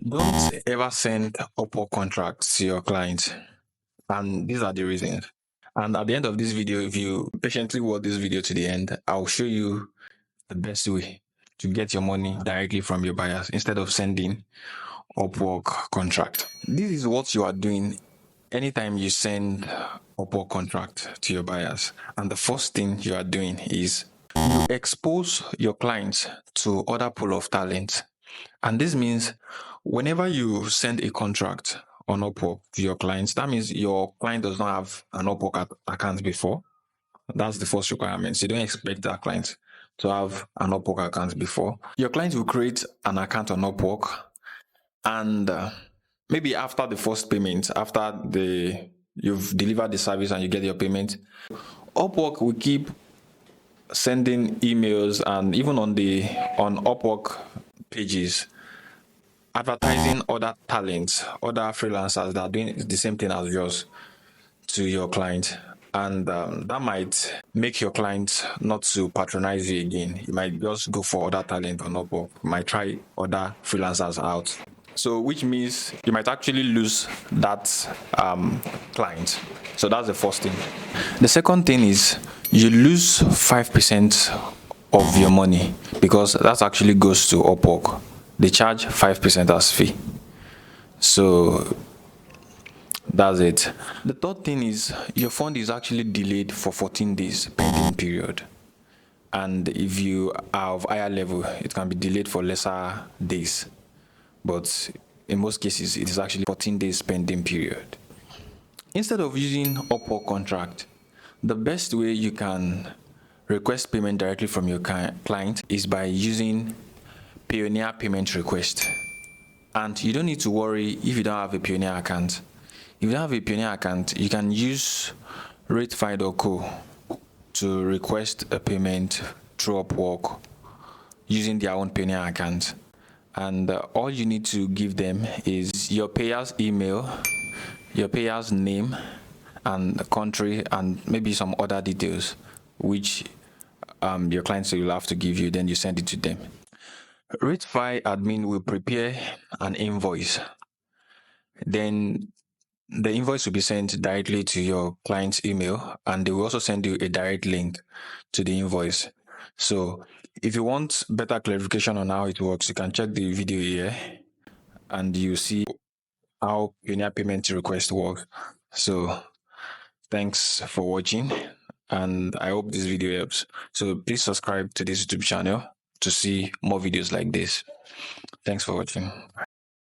Don't ever send Upwork contracts to your clients. And these are the reasons. And at the end of this video, if you patiently watch this video to the end, I'll show you the best way to get your money directly from your buyers instead of sending Upwork contract. This is what you are doing anytime you send Upwork contract to your buyers. And the first thing you are doing is you expose your clients to other pool of talent. And this means whenever you send a contract on Upwork to your clients, that means your client does not have an Upwork account before. That's the first requirement. So you don't expect that client to have an Upwork account before. Your client will create an account on Upwork, and maybe after the first payment, after you've delivered the service and you get your payment, Upwork will keep sending emails, and even on Upwork pages, advertising other talents, other freelancers that are doing the same thing as yours to your client. And that might make your client not to patronize you again. You might just go for other talent on Upwork. You might try other freelancers out. So which means you might actually lose that client. So that's the first thing. The second thing is you lose 5% of your money, because that actually goes to Upwork. They charge 5% as fee. So that's it. The third thing is your fund is actually delayed for 14 days pending period. And if you are of higher level, it can be delayed for lesser days. But in most cases, it is actually 14 days pending period. Instead of using Upwork contract, the best way you can request payment directly from your client is by using Pioneer payment request. And you don't need to worry if you don't have a Pioneer account. If you don't have a Pioneer account, you can use RateFi.co to request a payment through Upwork using their own Pioneer account. And all you need to give them is your payer's email, your payer's name and the country, and maybe some other details which your clients will have to give you. Then you send it to them. RateFi admin will prepare an invoice. Then the invoice will be sent directly to your client's email, and they will also send you a direct link to the invoice. So if you want better clarification on how it works, you can check the video here and you see how Pioneer payment request works. So thanks for watching, and I hope this video helps. So please subscribe to this YouTube channel to see more videos like this. Thanks for watching.